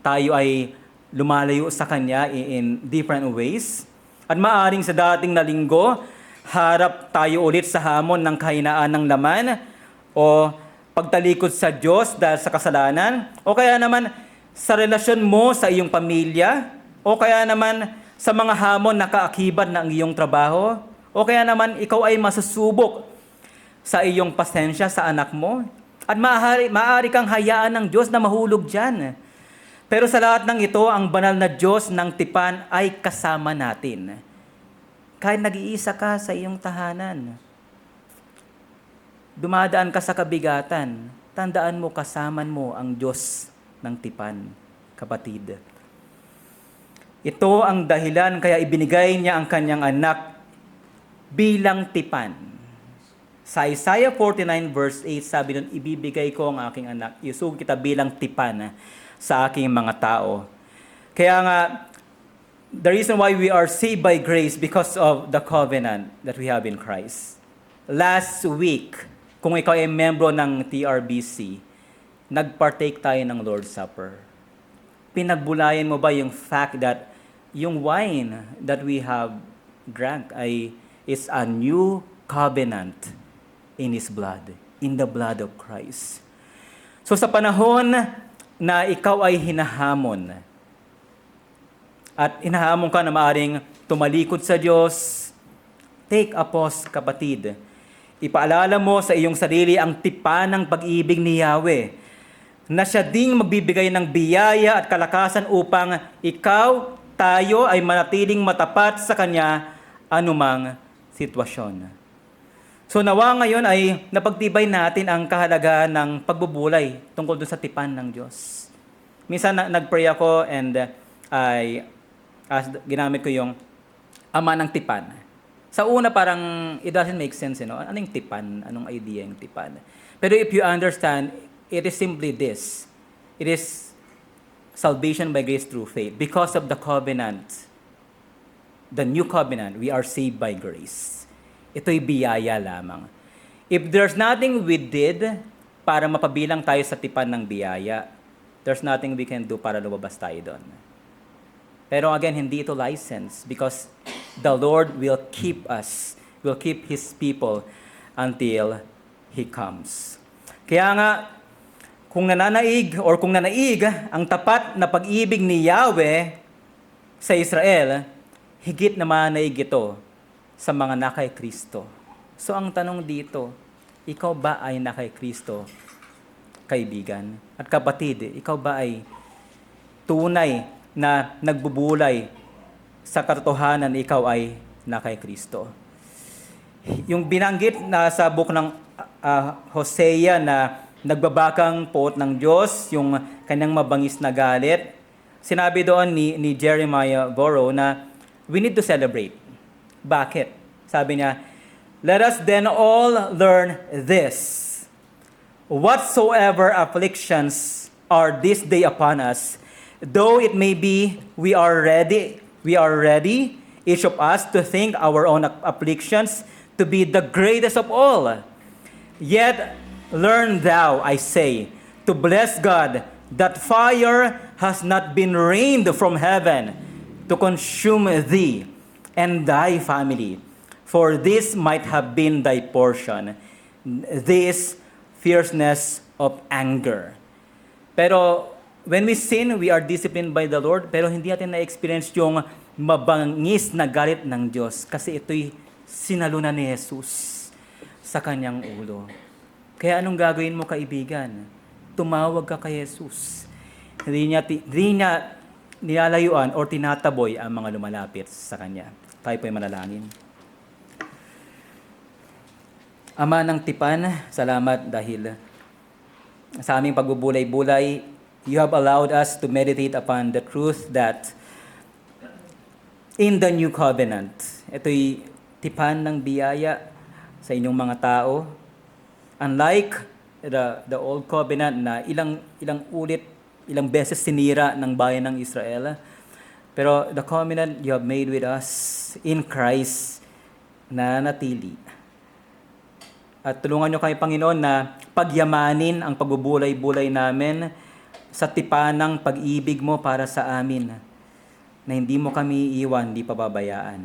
tayo ay lumalayo sa Kanya in different ways. At maaring sa dating na linggo, harap tayo ulit sa hamon ng kahinaan ng laman o pagtalikod sa Diyos dahil sa kasalanan, o kaya naman sa relasyon mo sa iyong pamilya, o kaya naman sa mga hamon na kaakibat ng iyong trabaho, o kaya naman ikaw ay masusubok sa iyong pasensya sa anak mo, at maaari kang hayaan ng Diyos na mahulog dyan. Pero sa lahat ng ito, ang banal na Diyos ng tipan ay kasama natin. Kahit nag-iisa ka sa iyong tahanan, dumadaan ka sa kabigatan, tandaan mo kasaman mo ang Diyos ng tipan, kapatid. Ito ang dahilan kaya ibinigay niya ang kanyang anak bilang tipan. Sa Isaiah 49 verse 8, sabi nun, ibibigay ko ang aking anak, isugod kita bilang tipan sa aking mga tao. Kaya nga, the reason why we are saved by grace because of the covenant that we have in Christ. Last week, kung ikaw ay membro ng TRBC, nagpartake tayo ng Lord's Supper. Pinagbulayan mo ba yung fact that yung wine that we have drank ay is a new covenant in His blood, in the blood of Christ. So sa panahon na ikaw ay hinahamon, at hinahamon ka na maaring tumalikod sa Diyos, take a pause, kapatid. Ipaalala mo sa iyong sarili ang tipan ng pag-ibig ni Yahweh, na siya ding magbibigay ng biyaya at kalakasan upang ikaw, tayo ay manatiling matapat sa Kanya anumang sitwasyon. So nawa ngayon ay napagtibay natin ang kahalagahan ng pagbubulay tungkol doon sa tipan ng Diyos. Minsan nag-pray ako and ginamit ko yung ama ng tipan. Sa una parang it doesn't make sense, you know? Ano yung tipan? Anong idea yung tipan? Pero if you understand, it is simply this. It is salvation by grace through faith. Because of the covenant, the new covenant, we are saved by grace. Ito'y biyaya lamang. If there's nothing we did para mapabilang tayo sa tipan ng biyaya, there's nothing we can do para lumabas tayo doon. Pero again, hindi ito license because the Lord will keep us, will keep His people until He comes. Kaya nga, kung nananaig ang tapat na pag-ibig ni Yahweh sa Israel, higit na manaig ito sa mga nakay Kristo. So ang tanong dito, ikaw ba ay nakay Kristo, kaibigan? At kapatid, ikaw ba ay tunay na nagbubulay sa katotohanan ikaw ay nakay Kristo? Yung binanggit na sa book ng Hosea na nagbabakang puot ng Diyos, yung kanyang mabangis na galit, sinabi doon ni Jeremiah Burrow na we need to celebrate. Bakit? Sabi niya, let us then all learn this. Whatsoever afflictions are this day upon us, though it may be we are ready, each of us, to think our own afflictions to be the greatest of all. Yet, learn thou, I say, to bless God, that fire has not been rained from heaven to consume thee and thy family. For this might have been thy portion, this fierceness of anger. Pero when we sin, we are disciplined by the Lord, pero hindi natin na-experience yung mabangis na galit ng Diyos kasi ito'y sinalunan ni Jesus sa kanyang ulo. Kaya anong gagawin mo, kaibigan? Tumawag ka kay Jesus. Hindi niya nilalayuan o tinataboy ang mga lumalapit sa Kanya. Tayo po'y manalangin. Ama ng tipan, salamat dahil sa aming pagbubulay-bulay, you have allowed us to meditate upon the truth that in the new covenant, ito'y tipan ng biyaya sa inyong mga tao. Unlike the old covenant na ilang beses sinira ng bayan ng Israel, pero the covenant you have made with us in Christ na natili. At tulungan niyo kami, Panginoon, na pagyamanin ang pagbubulay-bulay namin sa tipan ng pag-ibig mo para sa amin, na hindi mo kami iiwan, hindi pababayaan.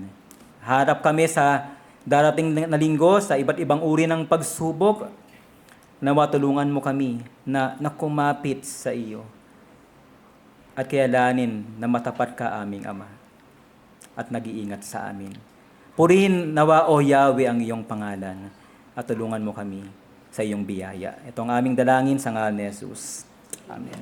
Harap kami sa darating na linggo sa iba't ibang uri ng pagsubok, nawa tulungan mo kami na kumapit sa iyo at kayalanin na matapat ka, aming Ama, at nag-iingat sa amin. Purihin nawa, O Yahweh, ang iyong pangalan at tulungan mo kami sa iyong biyaya. Ito ang aming dalangin sa ngalan ni Jesus. Amen.